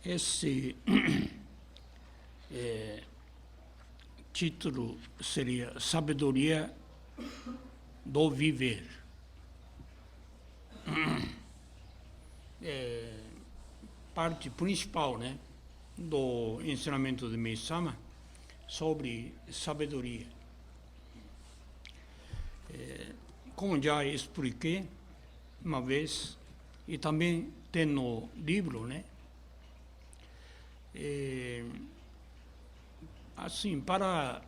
Esse título seria Sabedoria do Viver. Parte principal, né, do ensinamento de Meisama sobre sabedoria. Como já expliquei uma vez, e também tem no livro, né, assim, para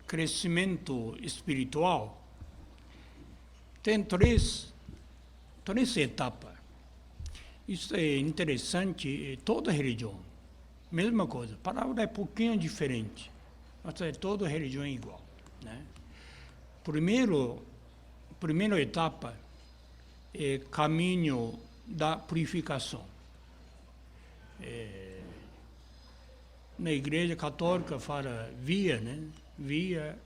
crescimento espiritual, tem três etapas. Isso é interessante, toda religião, mesma coisa. A palavra é um pouquinho diferente, mas toda religião é igual, né? Primeira etapa é caminho da purificação. Na Igreja Católica fala via, né? Via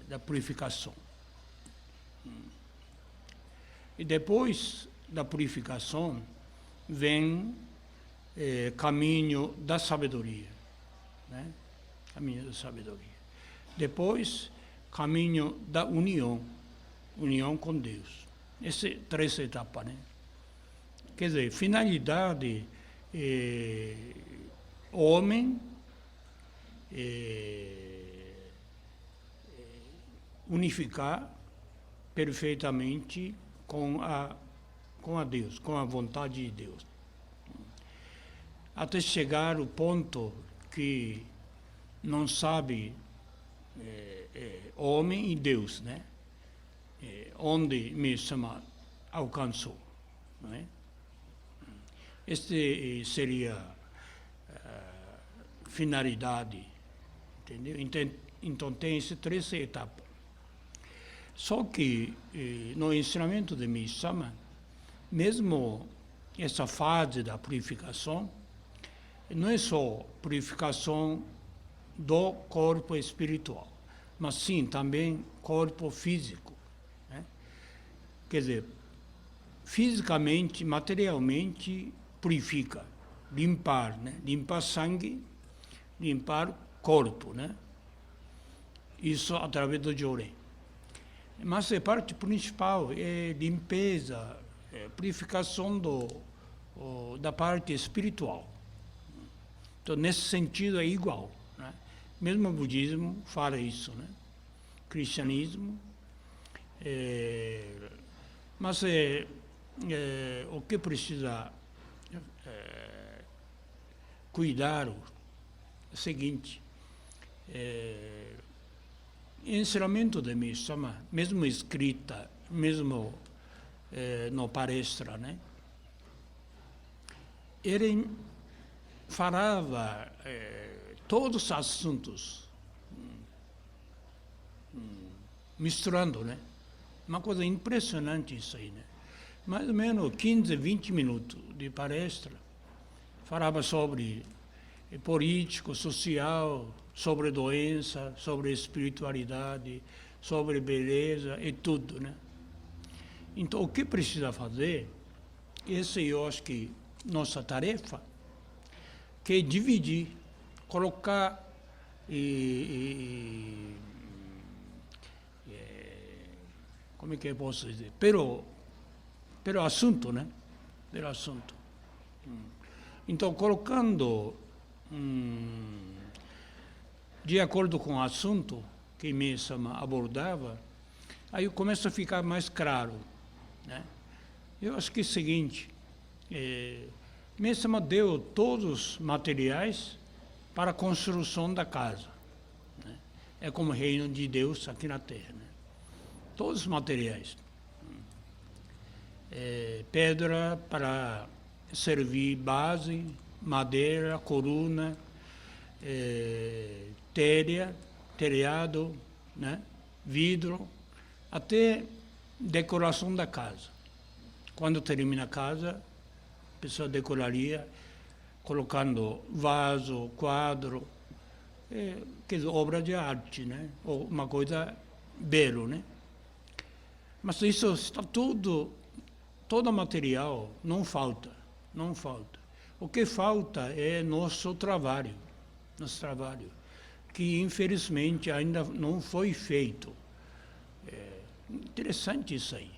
da purificação. E depois da purificação vem caminho da sabedoria, né? Caminho da sabedoria. Depois, caminho da união com Deus. Essas três etapas, né? Quer dizer, finalidade homem unificar perfeitamente com a Deus, com a vontade de Deus. Até chegar ao ponto que não sabe homem e Deus, né? Onde Meisama alcançou, não é? Este seria a finalidade, entendeu? Então tem essas três etapas. Só que no ensinamento de Meisama, mesmo essa fase da purificação, não é só purificação do corpo espiritual, mas sim também corpo físico, né? Quer dizer, fisicamente, materialmente, purifica, limpar, né? Limpar sangue, limpar corpo, né? Isso através do Jorei. Mas a parte principal é limpeza, purificação da parte espiritual. Então, nesse sentido, é igual, né? Mesmo o budismo fala isso, né? Cristianismo. Mas o que precisa cuidar é o seguinte: ensinamento de Meisama, mesmo escrita, mesmo no palestra, né? Ele falava todos os assuntos, misturando, né? Uma coisa impressionante isso aí, né? Mais ou menos 15, 20 minutos de palestra, falava sobre político, social, sobre doença, sobre espiritualidade, sobre beleza e tudo, né? Então, o que precisa fazer, esse eu acho que nossa tarefa, que é dividir, colocar como é que eu posso dizer? Pelo assunto, né? Pelo assunto. Então, colocando de acordo com o assunto que Meisama abordava, aí começa a ficar mais claro, né? Eu acho que é o seguinte, Meisama deu todos os materiais para a construção da casa, né? É como o reino de Deus aqui na Terra, né? Todos os materiais. Pedra para servir base, madeira, coluna, telhado, né? Vidro, até decoração da casa. Quando termina a casa, a pessoa decoraria colocando vaso, quadro, quer dizer, obra de arte, né? Ou uma coisa belo, né? Mas isso está todo material, não falta. O que falta é nosso trabalho, que infelizmente ainda não foi feito. Interessante isso aí.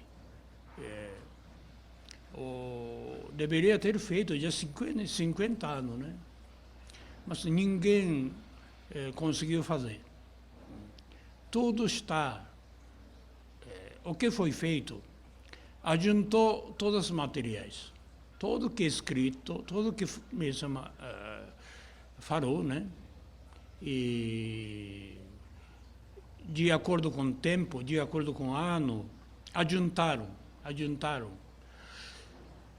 Deveria ter feito já 50 anos, né? Mas ninguém conseguiu fazer. Tudo está. O que foi feito? Ajuntou todos os materiais. Tudo que é escrito, tudo que mesmo falou, né? E de acordo com o tempo, de acordo com o ano, ajuntaram.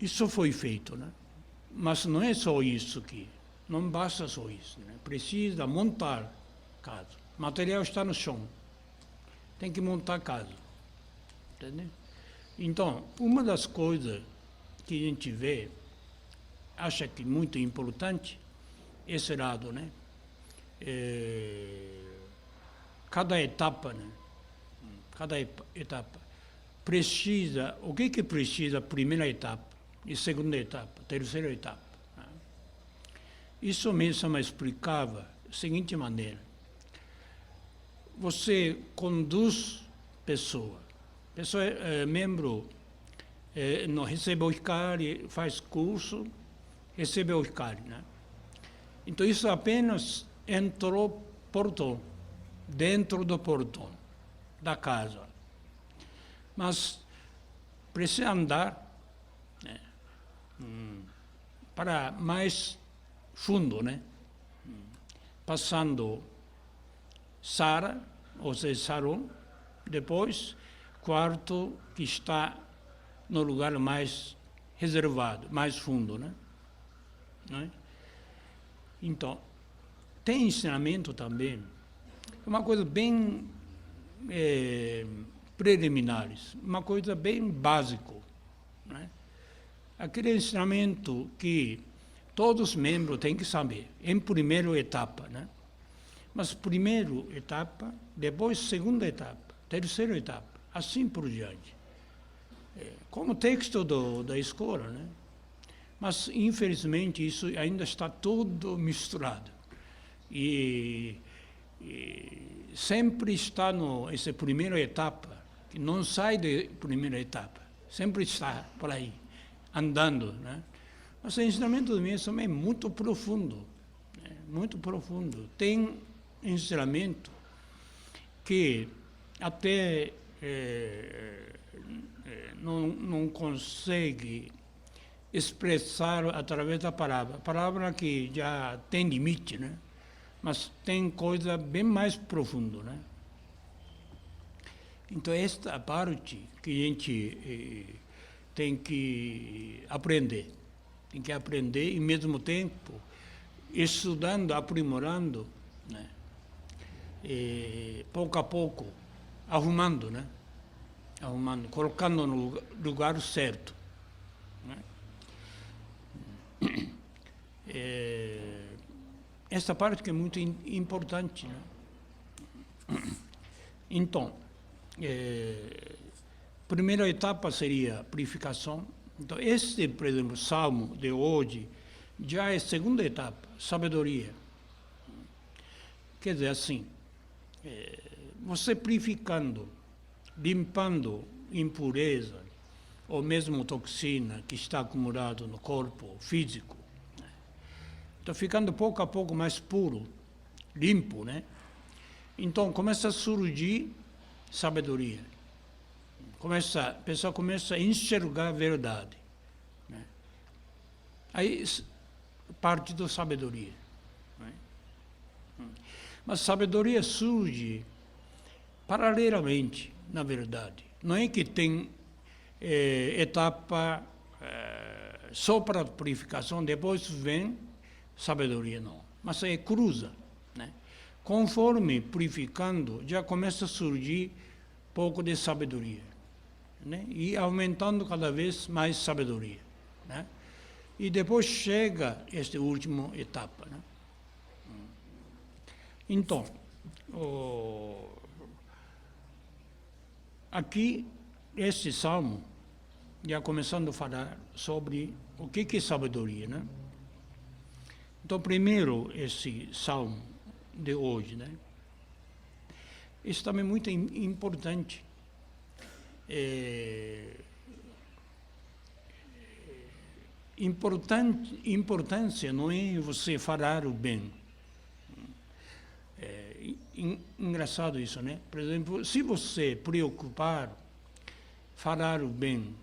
Isso foi feito, né? Mas não é só isso aqui. Não basta só isso, né? Precisa montar casa. O material está no chão. Tem que montar casa. Entendeu? Então, uma das coisas que a gente vê, acha que é muito importante, esse lado, né? Cada etapa, né? Cada etapa precisa, o que precisa? Primeira etapa, e segunda etapa, terceira etapa. Né? Isso mesmo explicava da seguinte maneira: você conduz pessoa é membro, não recebe o ICARI, faz curso, recebe o ICARI, né? Então isso apenas entrou portão, dentro do portão da casa. Mas precisa andar, né, para mais fundo, né? Passando sala, ou seja, salão, depois quarto que está no lugar mais reservado, mais fundo, né? Então, tem ensinamento também, uma coisa bem preliminares, uma coisa bem básica, né? Aquele ensinamento que todos os membros têm que saber, em primeira etapa, né? Mas primeira etapa, depois segunda etapa, terceira etapa, assim por diante. Como texto da escola, né? Mas, infelizmente, isso ainda está tudo misturado. E sempre está essa primeira etapa, que não sai da primeira etapa, sempre está por aí, andando, né? Mas o ensinamento do mesmo é muito profundo, né? Muito profundo. Tem ensinamento que até não consegue expressar através da palavra. Palavra que já tem limite, né? Mas tem coisa bem mais profunda, né? Então, esta parte que a gente tem que aprender. Tem que aprender e, ao mesmo tempo, estudando, aprimorando, né? Pouco a pouco, arrumando, né? Arrumando, colocando no lugar certo. Né? Essa parte que é muito importante, né? Então, primeira etapa seria a purificação. Então, este, por exemplo, salmo de hoje, já é a segunda etapa, sabedoria. Quer dizer, assim, você purificando, limpando impureza, ou mesmo toxina que está acumulado no corpo físico, né? Está ficando pouco a pouco mais puro, limpo, né? Então, começa a surgir sabedoria. A pessoa começa a enxergar a verdade, né? Aí, parte da sabedoria. Né? Mas sabedoria surge paralelamente, na verdade. Não é que tem etapa só para a purificação, depois vem sabedoria, não. Mas cruza, né? Conforme purificando, já começa a surgir pouco de sabedoria, né? E aumentando cada vez mais sabedoria, né? E depois chega esta última etapa, né? Então, aqui, este salmo, já começando a falar sobre o que é sabedoria, né? Então, primeiro, esse salmo de hoje, né? Isso também é muito importante. Importância não é você falar o bem. Engraçado isso, né? Por exemplo, se você preocupar, falar o bem,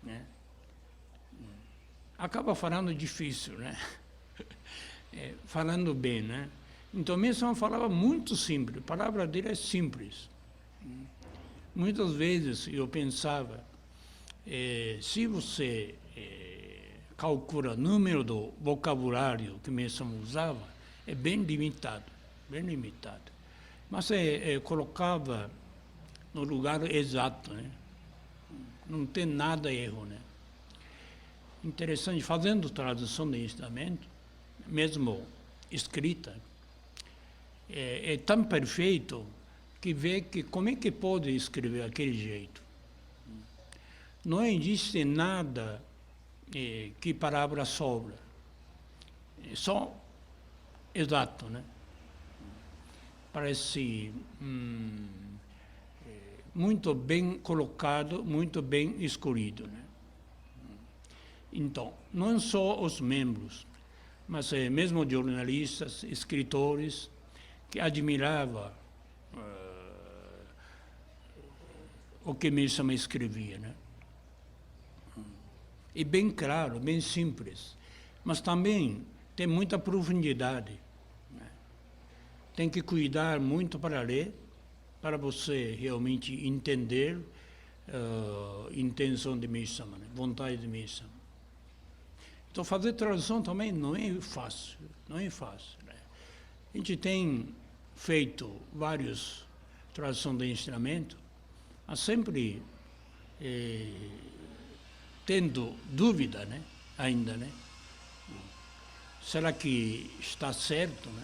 né? Acaba falando difícil, né? Falando bem, né? Então, mesmo uma palavra muito simples, a palavra dele é simples. Muitas vezes eu pensava, se você calcula o número do vocabulário que mesmo usava, é bem limitado, bem limitado. Mas colocava no lugar exato, né? Não tem nada erro, né? Interessante, fazendo tradução de ensinamento, mesmo escrita, é tão perfeito que vê que como é que pode escrever aquele jeito. Não existe nada que palavra sobra. É só exato, né? Parece muito bem colocado, muito bem escolhido, né? Então, não só os membros, mas mesmo jornalistas, escritores, que admiravam o que mesmo escrevia, né? E bem claro, bem simples, mas também tem muita profundidade, né? Tem que cuidar muito para ler, para você realmente entender a intenção de mesmo, né? Vontade de mesmo. Então, fazer tradução também não é fácil, não é fácil, né? A gente tem feito várias traduções de ensinamento, mas sempre tendo dúvida, né? Ainda, né? Será que está certo, né?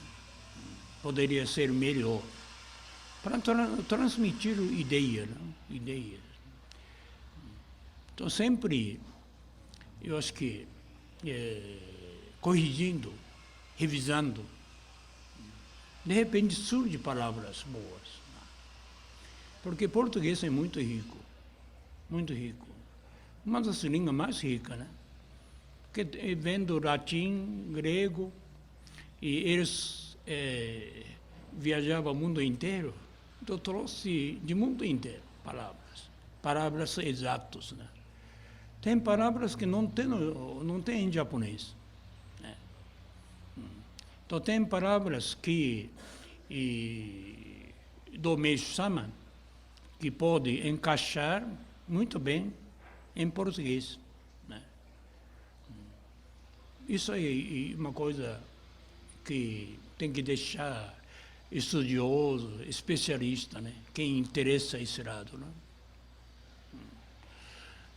Poderia ser melhor para transmitir ideia, né? Ideias. Então, sempre, eu acho que corrigindo, revisando, de repente surgem palavras boas. Porque português é muito rico, muito rico. Uma das línguas mais ricas, né? Que vem do latim, grego, e eles viajavam o mundo inteiro, então trouxe de mundo inteiro palavras exatas, né? Tem palavras que não tem em japonês, né? Então, tem palavras que do Meishu-sama que pode encaixar muito bem em português, né? Isso é uma coisa que tem que deixar estudioso, especialista, né? Quem interessa esse lado, né?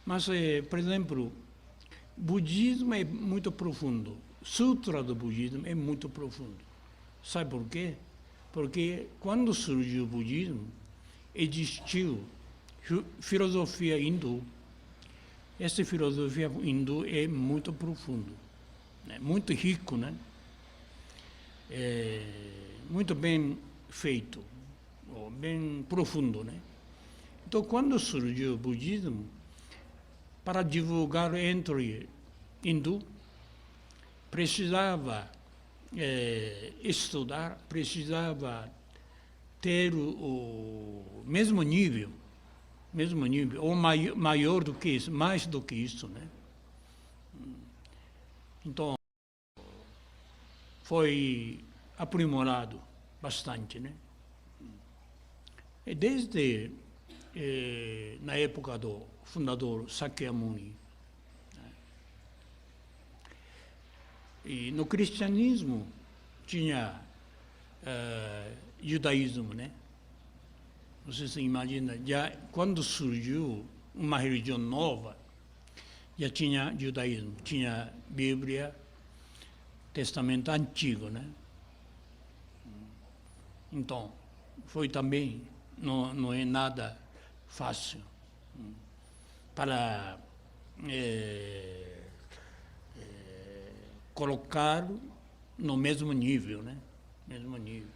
Mas, por exemplo, budismo é muito profundo. Sutra do budismo é muito profundo. Sabe por quê? Porque quando surgiu o budismo, existiu filosofia hindu. Essa filosofia hindu é muito profunda, né? Muito rico, né? Muito bem feito, bem profundo, né? Então, quando surgiu o budismo, para divulgar entre hindu, precisava estudar, precisava ter o mesmo nível, ou maior do que isso, mais do que isso, né? Então, foi aprimorado bastante, né? E desde na época do fundador Sakyamuni, né? E no cristianismo tinha judaísmo, né? Você se imagina, já quando surgiu uma religião nova, já tinha judaísmo, tinha Bíblia, Testamento Antigo, né? Então, foi também, não é nada fácil para colocar no mesmo nível, né? Mesmo nível.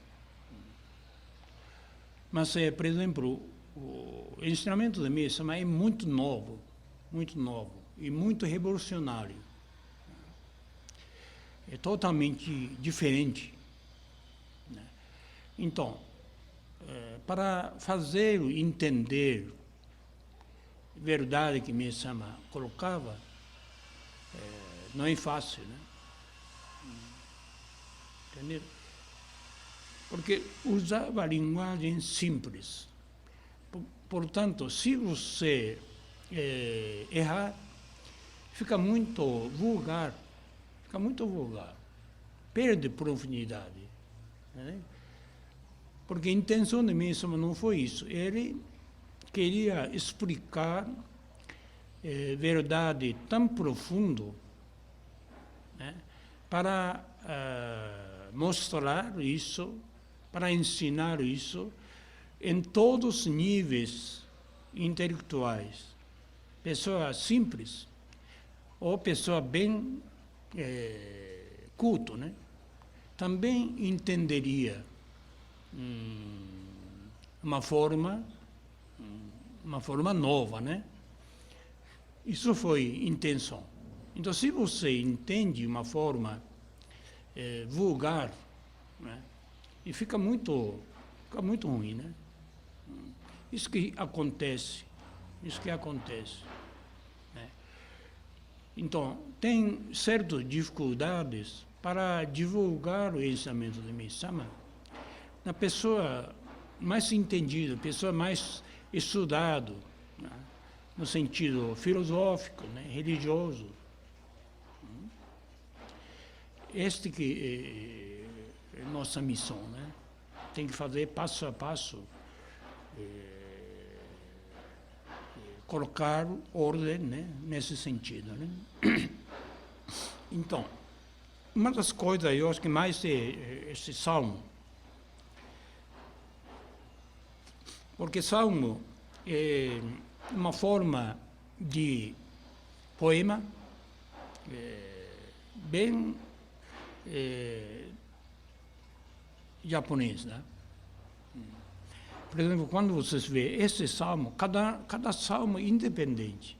Mas, por exemplo, o ensinamento da Mie-sama é muito novo e muito revolucionário. É totalmente diferente, né? Então, para fazer entender a verdade que Mie-sama colocava, não é fácil, né? Entendeu? Porque usava linguagem simples. Portanto, se você errar, fica muito vulgar, perde profundidade, né? Porque a intenção de Mie-sama não foi isso. Ele queria explicar verdade tão profundo, né, para mostrar isso, para ensinar isso em todos os níveis intelectuais. Pessoa simples ou pessoa bem culto, né, também entenderia uma forma nova, né? Isso foi intenção. Então, se você entende uma forma vulgar, né, e fica muito ruim, né? Isso que acontece, né? Então, tem certas dificuldades para divulgar o ensinamento de Mie-sama na pessoa mais entendida, pessoa mais estudada, né, no sentido filosófico, né, religioso. Este que é nossa missão, né? Tem que fazer passo a passo, colocar ordem, né, nesse sentido, né? Então, uma das coisas, eu acho que mais é esse salmo. Porque salmo é uma forma de poema bem japonês, né? Por exemplo, quando vocês vê esse salmo, cada salmo é independente.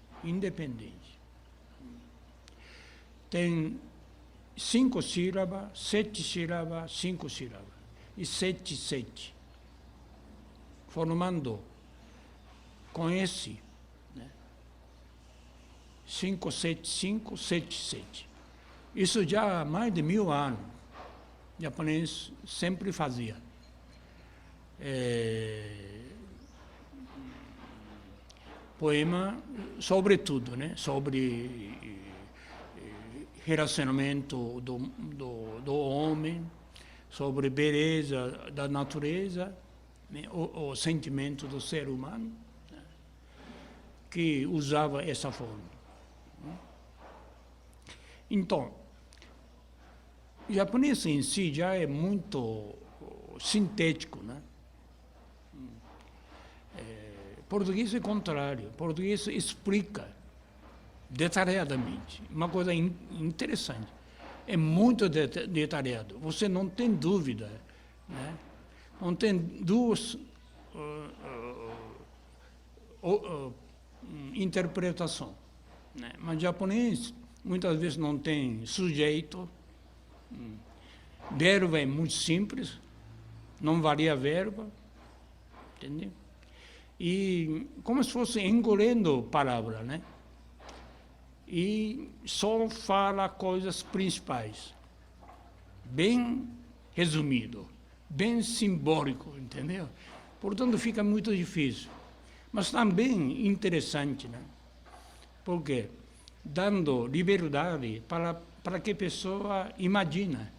Tem 5 sílabas, 7 sílabas, 5 sílabas e 7, formando com esse, né, 5, 7, 5, 7, 7. Isso já há mais de 1000 anos. O japonês sempre fazia. Poema, sobretudo, né, sobre relacionamento do homem, sobre beleza da natureza, né, o sentimento do ser humano, né, que usava essa forma. Então, o japonês em si já é muito sintético, né? Português é contrário. Português explica detalhadamente. Uma coisa interessante. É muito detalhado. Você não tem dúvida, né? Não tem duas interpretações, né? Mas japonês muitas vezes não tem sujeito. Verbo é muito simples, não varia verbo, entendeu? E como se fosse engolendo palavra, né? E só fala coisas principais, bem resumido, bem simbólico, entendeu? Portanto, fica muito difícil. Mas também interessante, né? Porque dando liberdade para que a pessoa imagina.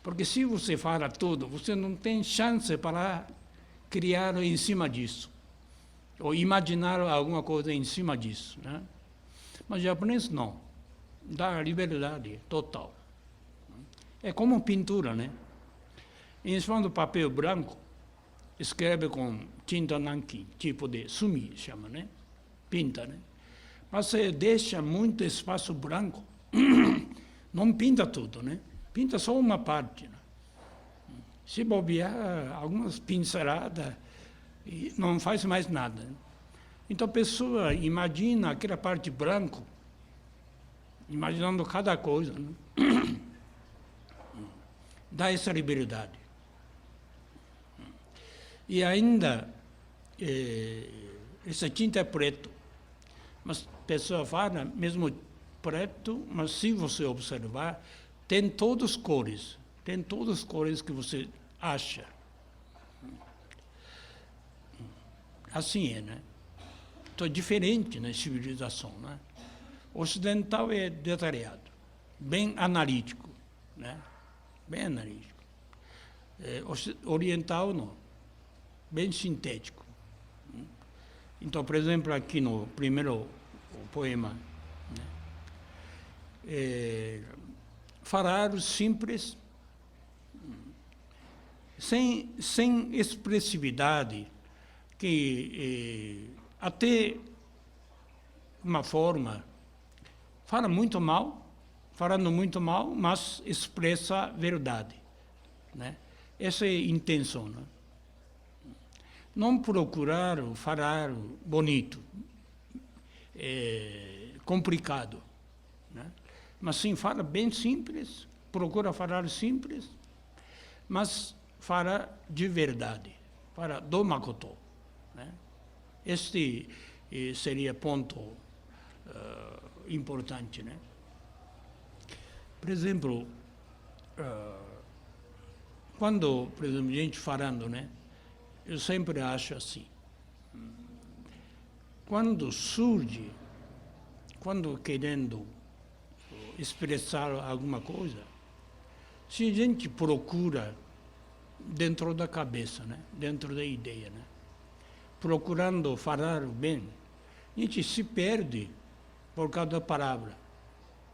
Porque se você fala tudo, você não tem chance para criar em cima disso, ou imaginar alguma coisa em cima disso, né? Mas o japonês não, dá liberdade total. É como pintura, né? Em cima do papel branco, escreve com tinta nanquim, tipo de sumi, chama, né? Pinta, né? Mas você deixa muito espaço branco, não pinta tudo, né? Pinta só uma parte, né? Se bobear, algumas pinceladas, e não faz mais nada, né? Então a pessoa imagina aquela parte branca, imaginando cada coisa, né? Dá essa liberdade. E ainda, essa tinta é preto, mas a pessoa fala, mesmo preto, mas se você observar, tem todas as cores que você acha. Assim é, né? Então é diferente na civilização, né? O ocidental é detalhado, bem analítico, né? Bem analítico. Oriental não, bem sintético. Então, por exemplo, aqui no primeiro poema, né? Falar simples, sem expressividade, que até uma forma falando muito mal, mas expressa a verdade, né? Essa é a intenção, né? Não procurar falar bonito, complicado, né? Mas sim fala bem simples, procura falar simples, mas fala de verdade, fala do Makoto, né? Este seria ponto importante, né? Por exemplo, quando, por exemplo, gente falando, né? Eu sempre acho assim, quando querendo expressar alguma coisa, se a gente procura dentro da cabeça, né? Dentro da ideia, né? Procurando falar bem, a gente se perde por causa da palavra,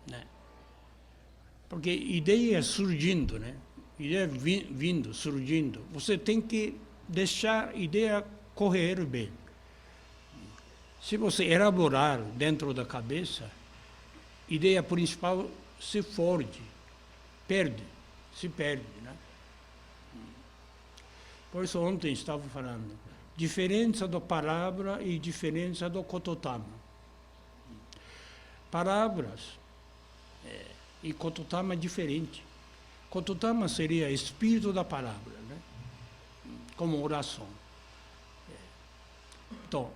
né? Porque ideia surgindo, né? Ideia vindo, surgindo. Você tem que deixar a ideia correr bem. Se você elaborar dentro da cabeça, a ideia principal se foge, se perde, né? Por isso ontem estava falando, diferença da palavra e diferença do kototama. Palavras e kototama é diferente. Kototama seria espírito da palavra, né? Como oração. Então,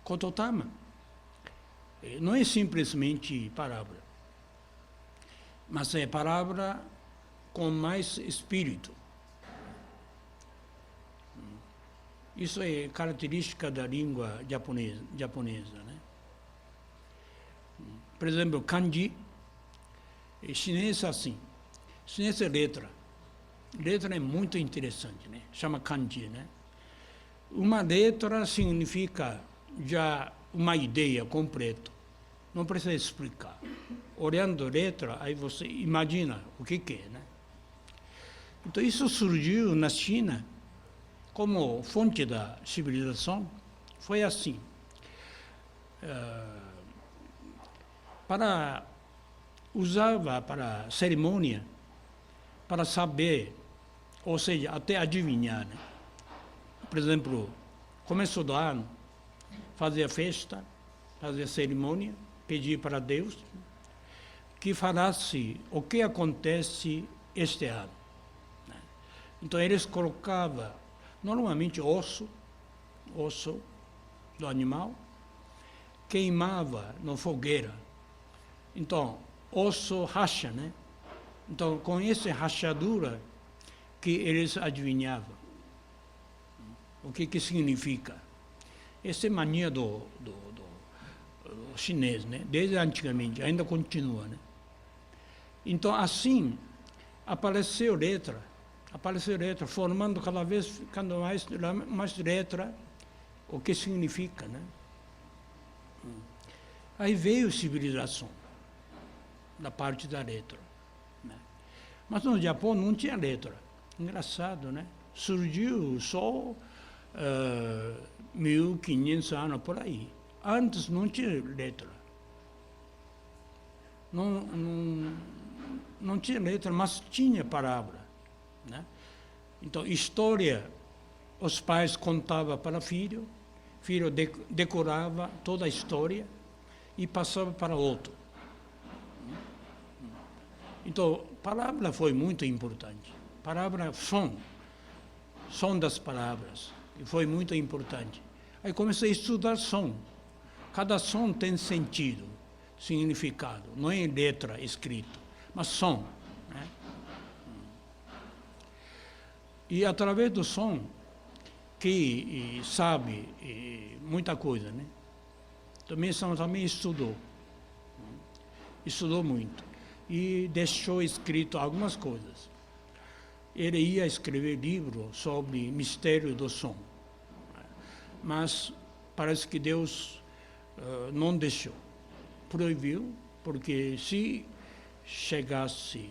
kototama não é simplesmente palavra, mas é palavra com mais espírito. Isso é característica da língua japonesa, né? Por exemplo, kanji, chinês é assim. Chinês é letra. Letra é muito interessante, né? Chama kanji, né? Uma letra significa já uma ideia completa. Não precisa explicar. Olhando a letra, aí você imagina o que é, né? Então isso surgiu na China como fonte da civilização. Foi assim. Usava para cerimônia, para saber, ou seja, até adivinhar, né? Por exemplo, começo do ano, fazia festa, fazia cerimônia, pedia para Deus que falasse o que acontece este ano, né? Então eles colocavam normalmente osso do animal, queimava na fogueira. Então, osso racha, né? Então, com essa rachadura que eles adivinhavam o que significa. Essa é a mania do chinês, né? Desde antigamente, ainda continua, né? Então, assim, apareceu letra, formando cada vez ficando mais letra, o que significa, né? Aí veio a civilização, da parte da letra, né? Mas no Japão não tinha letra. Engraçado, né? Surgiu só 1500 anos por aí. Antes não tinha letra. não tinha letra, mas tinha palavra, né? Então, história, os pais contavam para o filho decorava toda a história e passava para outro. Então, palavra foi muito importante. Palavra, som das palavras, e foi muito importante. Aí comecei a estudar som. Cada som tem sentido, significado, não é letra escrita, mas som, né? E através do som, que sabe muita coisa, né? Também estudou muito, e deixou escrito algumas coisas. Ele ia escrever livro sobre mistério do som, mas parece que Deus não deixou, proibiu, porque se chegasse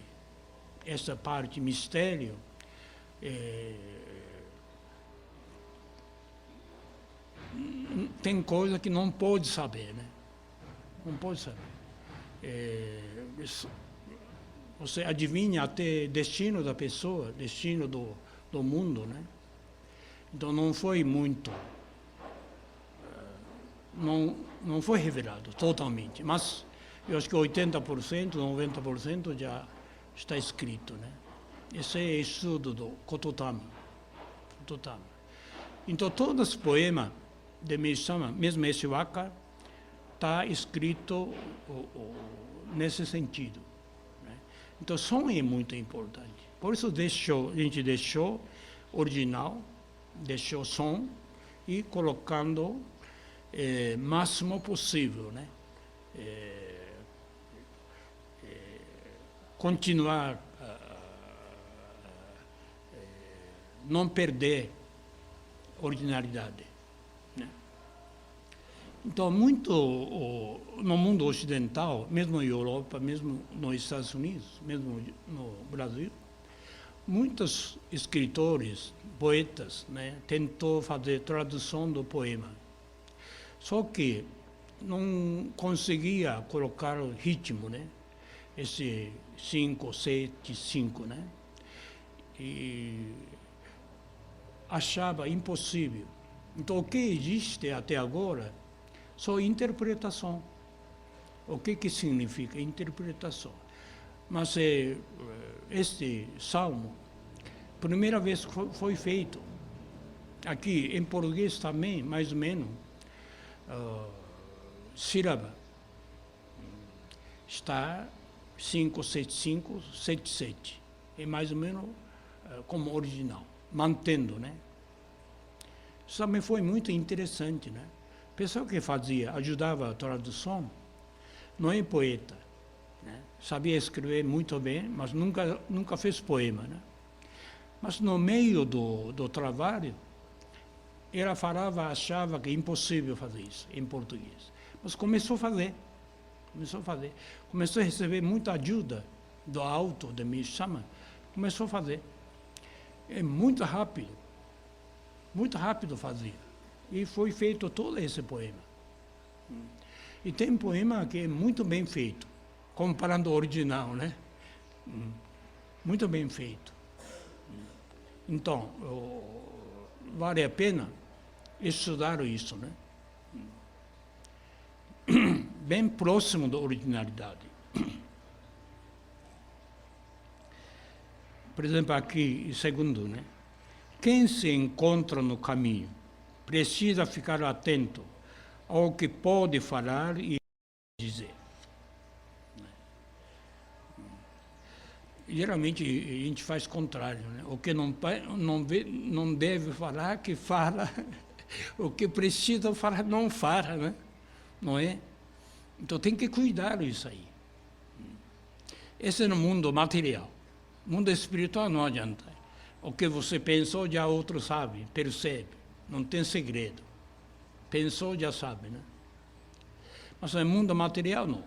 essa parte mistério, tem coisa que não pode saber, né? Não pode saber. Você adivinha até destino da pessoa, destino do mundo, né? Então não foi muito, não foi revelado totalmente, mas eu acho que 80%, 90% já está escrito, né? Esse é o estudo do Kototami. Então todos os poemas de Meiji-sama, mesmo esse waka, está escrito nesse sentido, né? Então, som é muito importante. Por isso a gente deixou original, deixou som e colocando máximo possível, né? Continuar, não perder originalidade. Então, muito no mundo ocidental, mesmo na Europa, mesmo nos Estados Unidos, mesmo no Brasil, muitos escritores, poetas, né, tentou fazer tradução do poema. Só que não conseguia colocar o ritmo, né? Esse 5, 7, 5, né? E achava impossível. Então, o que existe até agora só interpretação. O que significa interpretação? Mas este salmo, primeira vez que foi feito, aqui em português também, mais ou menos, sílaba, está 575, 77. É mais ou menos como original, mantendo, né? Isso também foi muito interessante, né? O pessoal que ajudava a tradução, não é poeta, né? Sabia escrever muito bem, mas nunca fez poema, né? Mas no meio do trabalho, ela achava que é impossível fazer isso em português. Mas começou a fazer. Começou a receber muita ajuda do alto de Meiji-sama, começou a fazer. É muito rápido fazia. E foi feito todo esse poema. E tem poema que é muito bem feito, comparando o original, né? Muito bem feito. Então, vale a pena estudar isso, né? Bem próximo da originalidade. Por exemplo, aqui, segundo, né? Quem se encontra no caminho precisa ficar atento ao que pode falar e dizer. Geralmente a gente faz o contrário, né? O que não deve falar, que fala. O que precisa falar, não fala, né? Não é? Então tem que cuidar disso aí. Esse é no mundo material. Mundo espiritual não adianta. O que você pensou, já outro sabe, percebe. Não tem segredo. Pensou, já sabe, né? Mas no mundo material, não.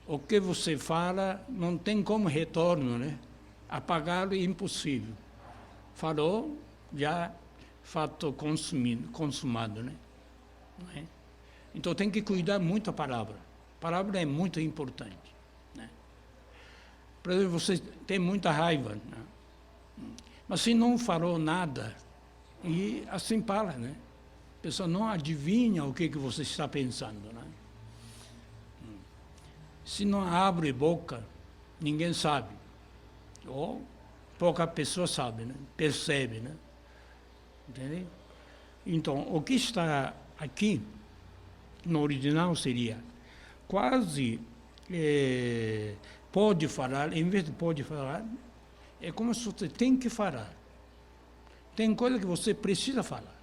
O que você fala, não tem como retorno, né? Apagá-lo é impossível. Falou, já fato consumado, né? Não é? Então tem que cuidar muito a palavra. A palavra é muito importante. Né? Por exemplo, você tem muita raiva, né? Mas se não falou nada, e assim fala, né? A pessoa não adivinha o que você está pensando. Né? Se não abre boca, ninguém sabe. Ou pouca pessoa sabe, né? Percebe. Né? Entendeu? Então, o que está aqui, no original, seria quase pode falar, em vez de pode falar, é como se você tem que falar. Tem coisa que você precisa falar.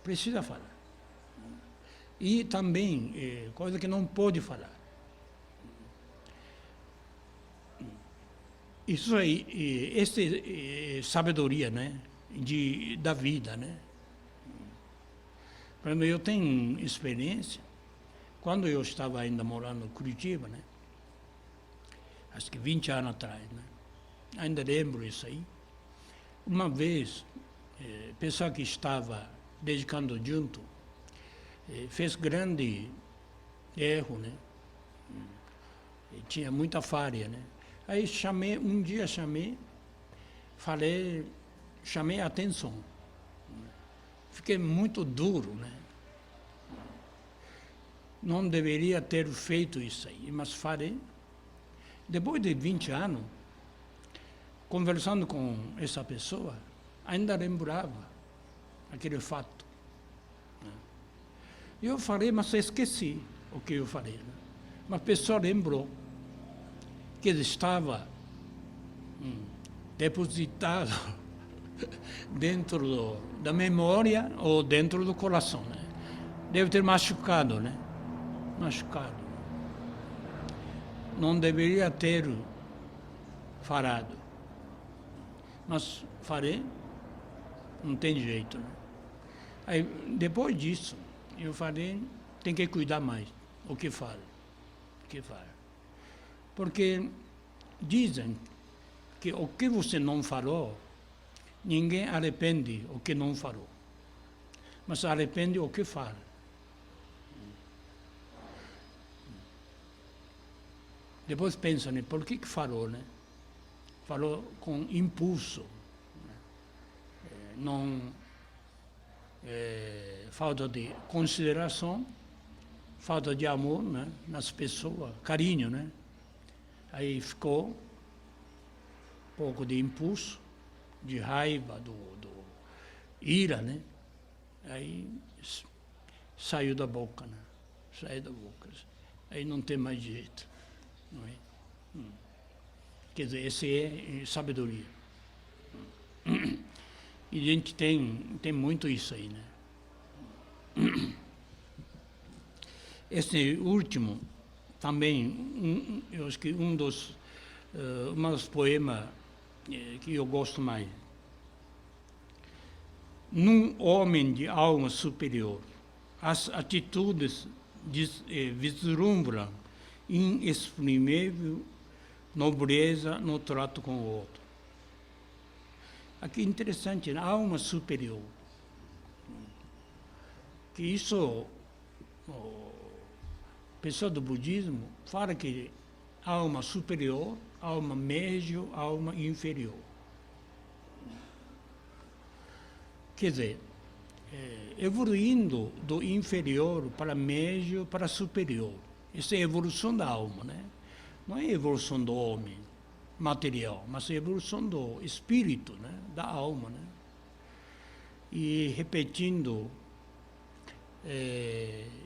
Precisa falar. E também coisa que não pode falar. Isso aí, essa é sabedoria, né? Da vida, né? Por exemplo, eu tenho experiência, quando eu estava ainda morando em Curitiba, né? Acho que 20 anos atrás, né? Ainda lembro isso aí. Uma vez, pessoa que estava dedicando junto, fez grande erro, né? Tinha muita falha, né? Aí um dia chamei a atenção. Fiquei muito duro, né? Não deveria ter feito isso aí, mas falei. Depois de 20 anos, conversando com essa pessoa, ainda lembrava aquele fato. Eu falei, mas esqueci o que eu falei. Né? Mas a pessoa lembrou que ele estava depositado dentro da memória ou dentro do coração. Né? Deve ter machucado, né? Machucado. Não deveria ter falado. Mas falei, não tem jeito. Né? Aí, depois disso, eu falei, tem que cuidar mais o que fala. Porque dizem que o que você não falou, ninguém arrepende o que não falou. Mas arrepende o que fala. Depois pensa, né? Por que falou, né? Falou com impulso. Né? Não, falta de consideração, falta de amor, né? Nas pessoas, carinho, né? Aí ficou um pouco de impulso, de raiva, do ira, né? Aí saiu da boca, né? Saiu da boca. Aí não tem mais jeito. Não é? Quer dizer, essa é sabedoria. E a gente tem muito isso aí, né? Esse último, também, eu acho que um dos poemas que eu gosto mais. Num homem de alma superior, as atitudes vislumbram inexprimível nobreza no trato com o outro. Aqui é interessante, né? Alma superior. Que isso, a pessoa do budismo fala que alma superior, alma médio, alma inferior. Quer dizer, evoluindo do inferior para médio para superior. Isso é a evolução da alma, né? Não é a evolução do homem material, mas a evolução do espírito, né? Da alma, né? E repetindo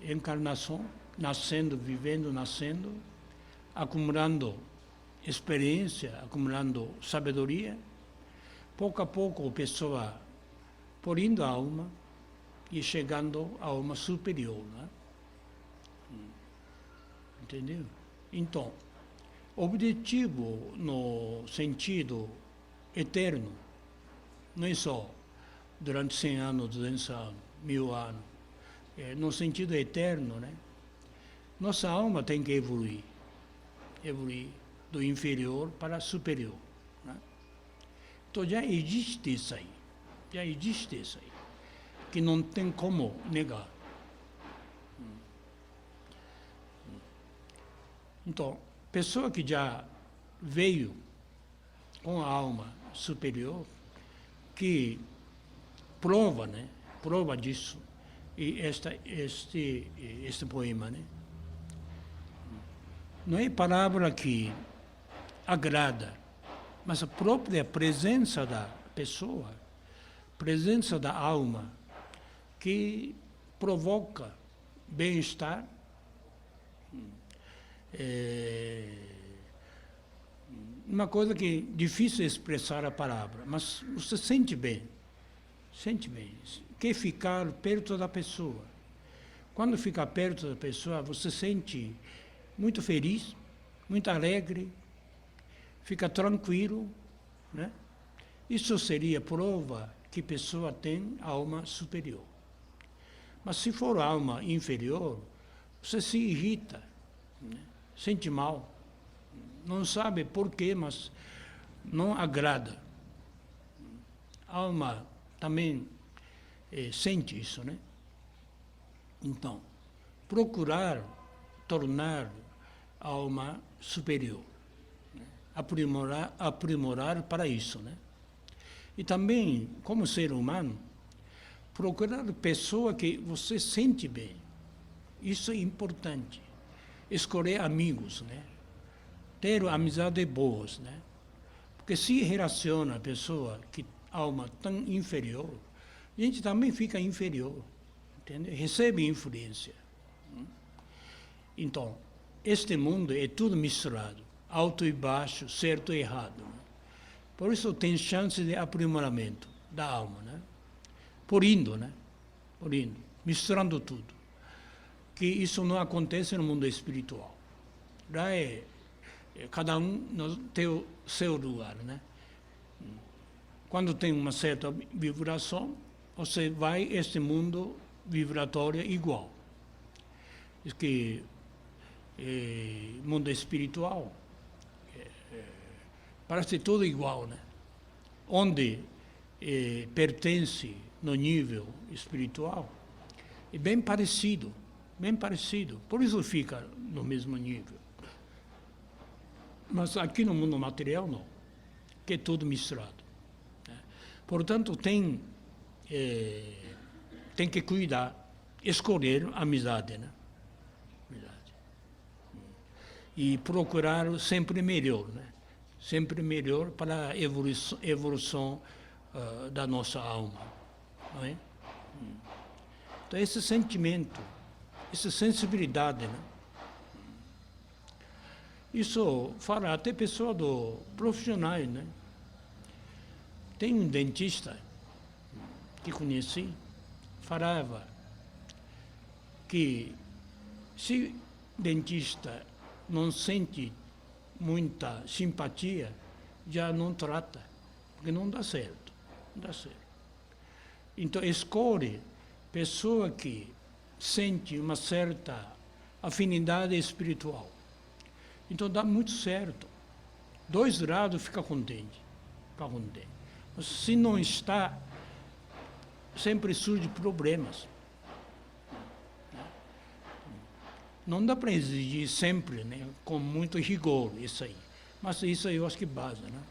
encarnação, nascendo, vivendo, nascendo, acumulando experiência, acumulando sabedoria, pouco a pouco a pessoa polindo a alma e chegando à alma superior, né? Entendeu? Então, objetivo no sentido eterno, não é só durante 100 anos, 200 anos, 1000 anos, no sentido eterno, né? Nossa alma tem que evoluir do inferior para superior. Né? Então já existe isso aí, que não tem como negar. Então, pessoa que já veio com a alma superior, que prova, né? Prova disso. E este poema, né? Não é palavra que agrada, mas a própria presença da pessoa, presença da alma, que provoca bem-estar, uma coisa que é difícil expressar a palavra, mas você sente bem, quer ficar perto da pessoa. Quando fica perto da pessoa, você sente muito feliz, muito alegre, fica tranquilo, né? Isso seria prova que a pessoa tem alma superior. Mas se for alma inferior, você se irrita, né? Sente mal, não sabe por quê, mas não agrada. A alma também sente isso, né? Então, procurar tornar a alma superior, né? Aprimorar para isso, né? E também, como ser humano, procurar pessoa que você sente bem. Isso é importante. Escolher amigos, né? Ter amizades boas, né? Porque se relaciona a pessoa que alma tão inferior, a gente também fica inferior, entende? Recebe influência. Então, este mundo é tudo misturado, alto e baixo, certo e errado, né? Por isso tem chance de aprimoramento da alma, né? Por indo, misturando tudo. Que isso não acontece no mundo espiritual. Lá cada um tem o seu lugar, né? Quando tem uma certa vibração, você vai a este mundo vibratório igual. Diz que mundo espiritual parece tudo igual, né? Onde pertence no nível espiritual é bem parecido. Por isso fica no mesmo nível. Mas aqui no mundo material não, que é tudo misturado, né? Portanto, tem que cuidar, escolher a amizade, né? E procurar sempre melhor, né? Sempre melhor para a evolução da nossa alma, não é? Então, esse sentimento, essa sensibilidade, né? Isso fala até pessoa do profissionais, né? Tem um dentista que conheci, falava que se dentista não sente muita simpatia, já não trata, porque não dá certo. Então, escolhe pessoa que sente uma certa afinidade espiritual. Então, dá muito certo. Dois lados ficam contentes. Mas se não está, sempre surgem problemas. Não dá para exigir sempre, né, com muito rigor, isso aí. Mas isso aí eu acho que é base, né?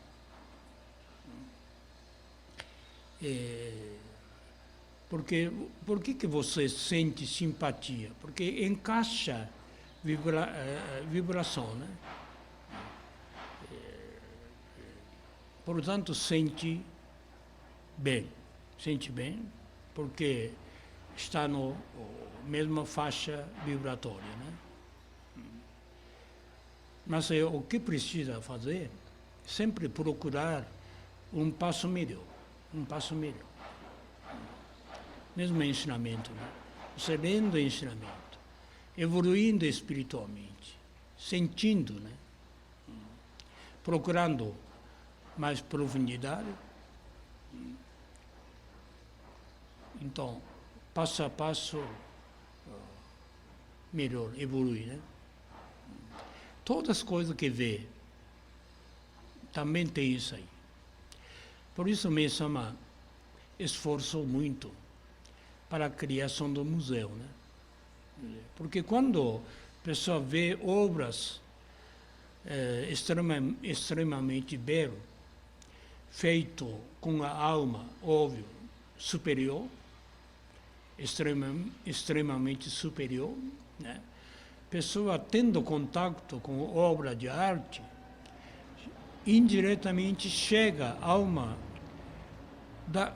Por que você sente simpatia? Porque encaixa vibração, né? Portanto, sente bem, porque está na mesma faixa vibratória, né? Mas o que precisa fazer? Sempre procurar um passo melhor. Mesmo ensinamento, né? Você lendo ensinamento, evoluindo espiritualmente, sentindo, né? Procurando mais profundidade. Então, passo a passo, melhor, evoluir, né? Todas as coisas que vê, também tem isso aí. Por isso mesmo, esforçou muito para a criação do museu, né? Porque quando a pessoa vê obras extremamente belo, feito com a alma, óbvio, superior, extremamente superior, né? Pessoa tendo contato com obra de arte, indiretamente chega à alma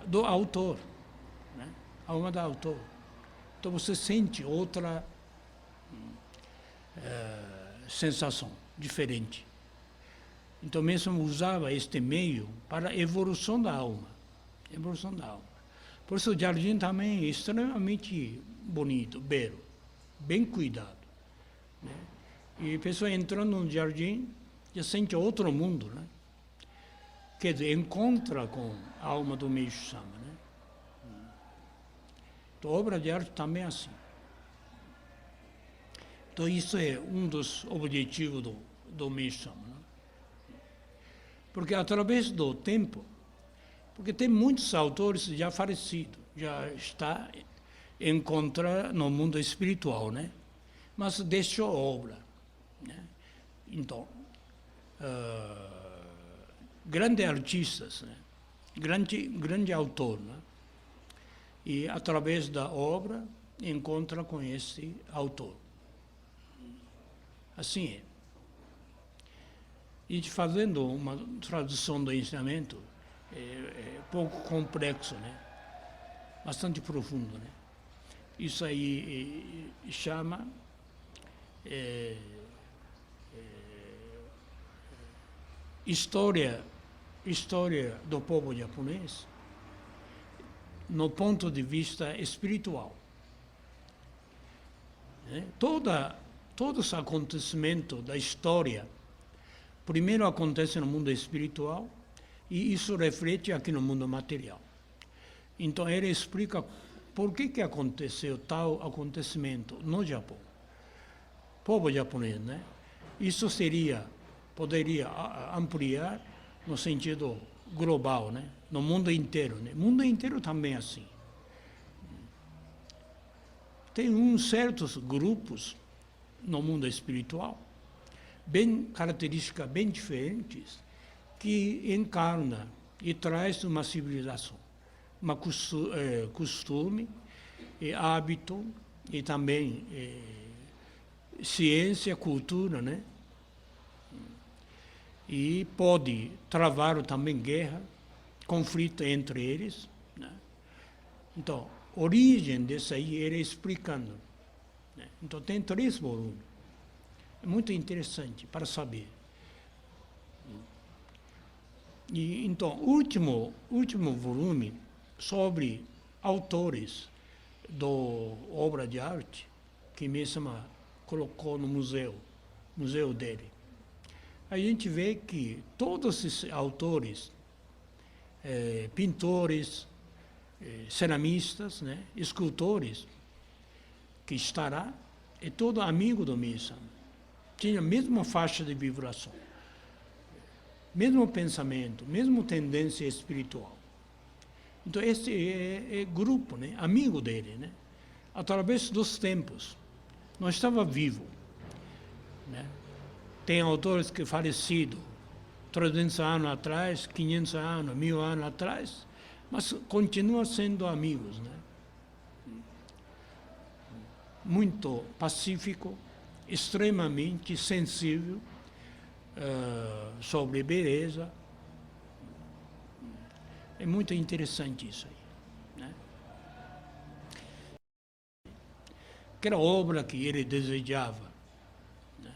do autor, né? A alma do autor. Então você sente outra sensação diferente. Então mesmo usava este meio para a evolução da alma. Evolução da alma. Por isso o jardim também é extremamente bonito, belo, bem cuidado, né? E a pessoa entrando no jardim já sente outro mundo, né? Quer dizer, encontra com a alma do Meishu-sama, né? Então, a obra de arte também é assim. Então, isso é um dos objetivos do Meishu-sama, né? Porque através do tempo, porque tem muitos autores já falecidos, já está encontra no mundo espiritual, né? Mas deixou obra, né? Então, grandes artistas, né? grande autor, né? E através da obra encontra com esse autor. Assim é. E fazendo uma tradução do ensinamento é pouco complexo, né? Bastante profundo, né? Isso aí chama história do povo japonês no ponto de vista espiritual, né? Todos os acontecimentos da história primeiro acontece no mundo espiritual e isso reflete aqui no mundo material. Então ele explica por que aconteceu tal acontecimento no Japão. Povo japonês, né? Isso poderia ampliar no sentido global, né? No mundo inteiro, né? O mundo inteiro também é assim. Tem certos grupos no mundo espiritual, características bem diferentes, que encarna e traz uma civilização, uma costume, hábito e também ciência, cultura, né? E pode travar também guerra, conflito entre eles, né? Então, a origem disso aí ele explicando, né? Então tem 3 volumes. É muito interessante para saber. E então, último volume sobre autores da obra de arte que Meishu-sama colocou no museu dele. A gente vê que todos esses autores, pintores, ceramistas, né, escultores, que estará, é todo amigo do Meishu-sama. Tinha a mesma faixa de vibração, mesmo pensamento, mesma tendência espiritual. Então, esse é grupo, né, amigo dele, né, através dos tempos. Não estava vivo, né? Tem autores que falecidos 300 anos atrás, 500 anos, 1000 anos atrás, mas continuam sendo amigos, né? Muito pacífico, extremamente sensível sobre beleza. É muito interessante isso aí, né? Aquela obra que ele desejava, né?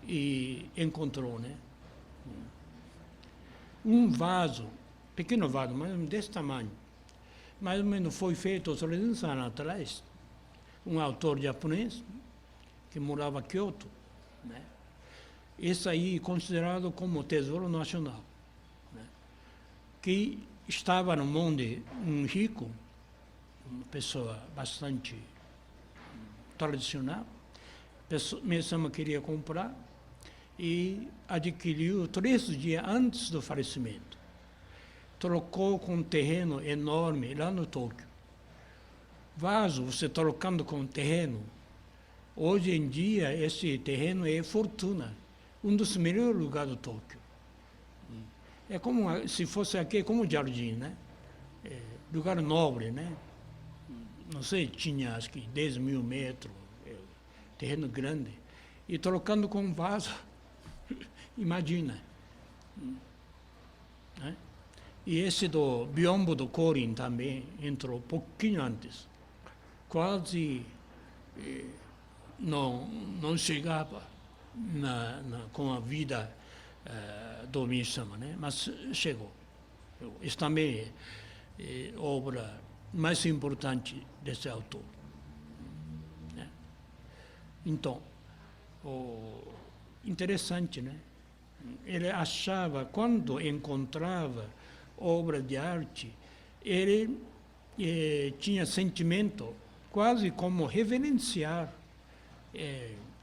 E encontrou, né? Um vaso, pequeno vaso, mais ou menos desse tamanho, mais ou menos foi feito 300 anos atrás, um autor japonês que morava em Kyoto, né? Esse aí é considerado como tesouro nacional, né? Que estava no mundo um rico, uma pessoa bastante tradicional, Meishu-sama queria comprar e adquiriu 3 dias antes do falecimento. Trocou com um terreno enorme lá no Tóquio. Vaso, você trocando com terreno, hoje em dia esse terreno é fortuna. um dos melhores lugares do Tóquio. É como se fosse aqui, como jardim, né? Lugar nobre, né? Não sei, tinha acho que 10 mil metros, terreno grande, e trocando com vaso, imagina. Né? E esse do biombo do Korin também entrou um pouquinho antes. Quase não chegava com a vida do Mishama, né? Mas chegou. Isso também é obra mais importante desse autor. Né? Então, interessante, né? Ele achava, quando encontrava obra de arte, ele tinha sentimento quase como reverenciar,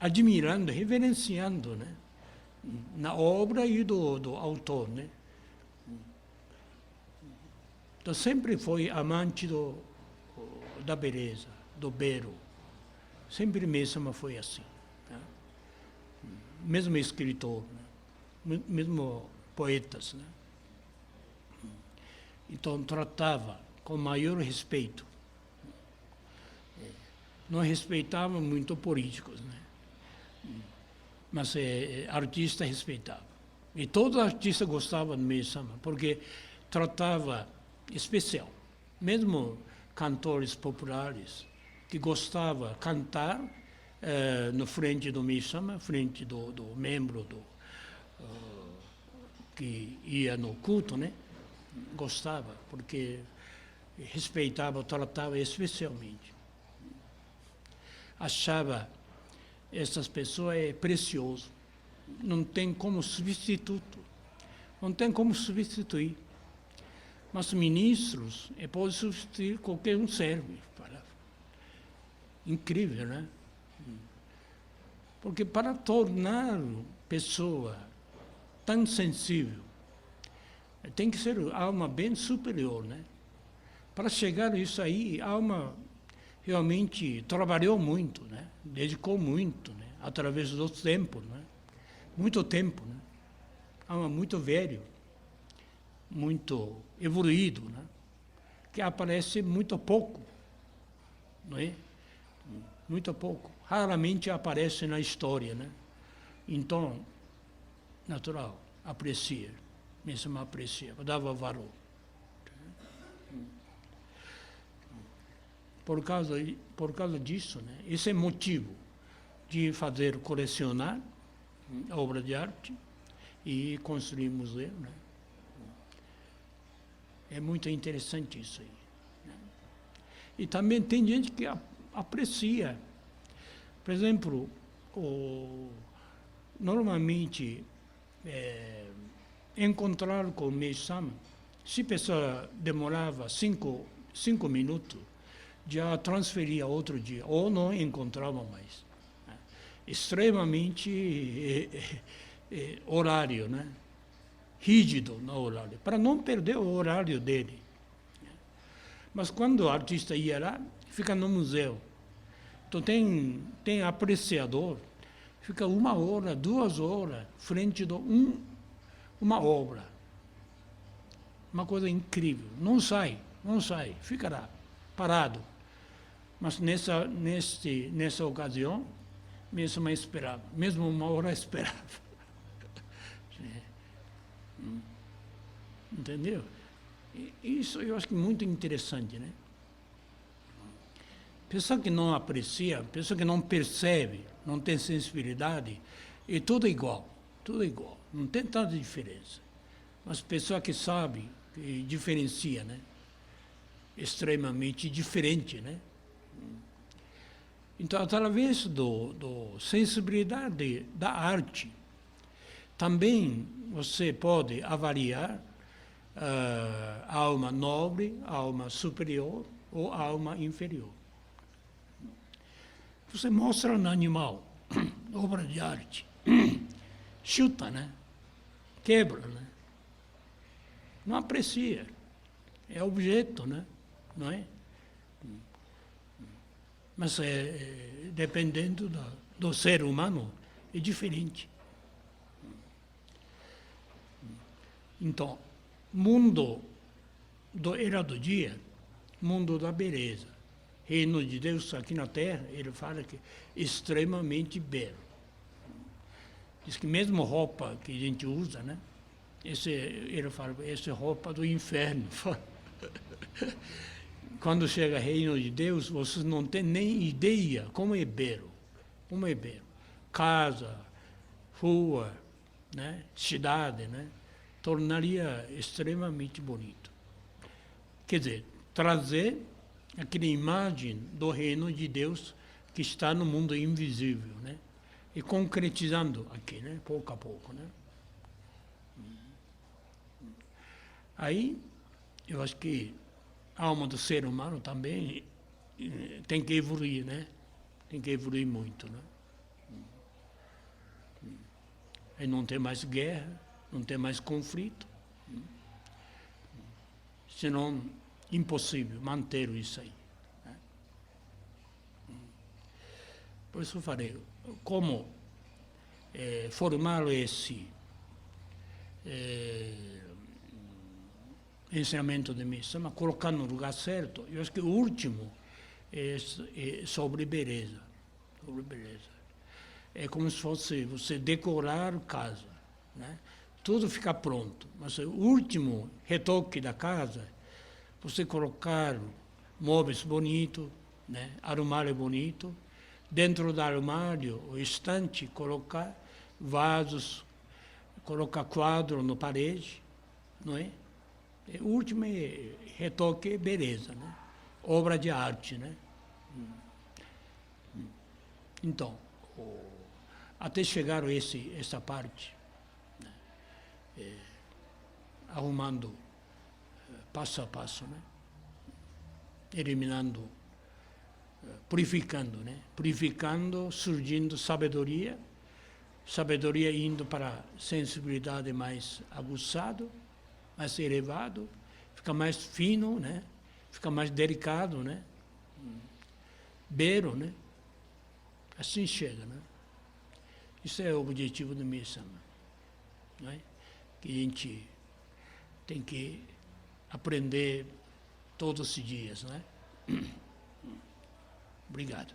admirando, reverenciando, né? Na obra e do autor, né? Então, sempre foi amante da beleza, do belo. Sempre mesmo foi assim. Né? Mesmo escritor, né? Mesmo poetas. Né? Então, tratava com maior respeito. Não respeitava muito políticos, né? Mas artista respeitava. E todo artista gostava do Meisama, porque tratava especial. Mesmo cantores populares que gostavam de cantar no frente do Meisama, frente do membro que ia no culto, né? Gostava, porque respeitava, tratava especialmente. Achava essas pessoas preciosas. Não tem como substituto. Não tem como substituir. Mas ministros, pode substituir, qualquer um serve. Incrível, né? Porque para tornar pessoa tão sensível, tem que ser alma bem superior, né? Para chegar a isso aí, a alma realmente trabalhou muito, né? Dedicou muito, né? Através do tempo, né? Muito tempo, né? Alma muito velho, muito evoluído, né? Que aparece muito pouco, não é? Muito pouco. Raramente aparece na história, né? Então, natural, aprecia, mesmo aprecia, dava valor. Por causa disso, né? Esse é motivo de fazer colecionar obra de arte e construir museu, né? É muito interessante isso aí. Né? E também tem gente que aprecia. Por exemplo, normalmente encontrar com o Meisama, se a pessoa demorava 5 minutos, já transferia outro dia, ou não encontrava mais. Né? Extremamente horário, né? Rígido no horário, para não perder o horário dele. Mas quando o artista ia lá, fica no museu. Então tem apreciador, fica 1 hora, 2 horas, frente de uma obra. Uma coisa incrível. Não sai, fica lá, parado. Mas nessa ocasião, mesmo esperava, mesmo 1 hora esperava. Entendeu? Isso eu acho que é muito interessante, né? Pessoa que não aprecia, pessoa que não percebe, não tem sensibilidade, é tudo igual, não tem tanta diferença. Mas pessoa que sabe, que diferencia, né? Extremamente diferente, né? Então, através do sensibilidade da arte, também você pode avaliar a alma nobre, a alma superior ou a alma inferior. Você mostra no animal, obra de arte, chuta, né? Quebra, né? Não aprecia, é objeto, né? Não é? Mas dependendo do ser humano, é diferente. Então, mundo do era do dia, mundo da beleza. Reino de Deus aqui na Terra, ele fala que é extremamente belo. Diz que mesmo roupa que a gente usa, né? Ele fala, essa é roupa do inferno. Quando chega o reino de Deus, vocês não têm nem ideia como é belo. Como é belo. Casa, rua, né? Cidade, né? Tornaria extremamente bonito. Quer dizer, trazer aquela imagem do reino de Deus que está no mundo invisível, né? E concretizando aqui, né? Pouco a pouco, né? Aí, eu acho que a alma do ser humano também tem que evoluir, né? Tem que evoluir muito, né? Aí não tem mais guerra, não tem mais conflito. Senão, impossível manter isso aí. Né? Por isso eu falei, como formar esse ensinamento de missa, mas colocar no lugar certo, eu acho que o último é sobre beleza. Sobre beleza. É como se fosse você decorar casa, né? Tudo fica pronto, mas o último retoque da casa, você colocar móveis bonitos, né? Armário bonito, dentro do armário, o estante, colocar vasos, colocar quadro na parede, não é? O último retoque é beleza, né? Obra de arte, né? Então, até chegar a essa parte, né? Arrumando passo a passo, né? Eliminando, purificando, né? Purificando, surgindo sabedoria, sabedoria indo para sensibilidade mais aguçada, mais elevado, fica mais fino, né? Fica mais delicado, né? Belo, né? Assim chega, né? Isso é o objetivo da missa, não é? Que a gente tem que aprender todos os dias, não é? Obrigado.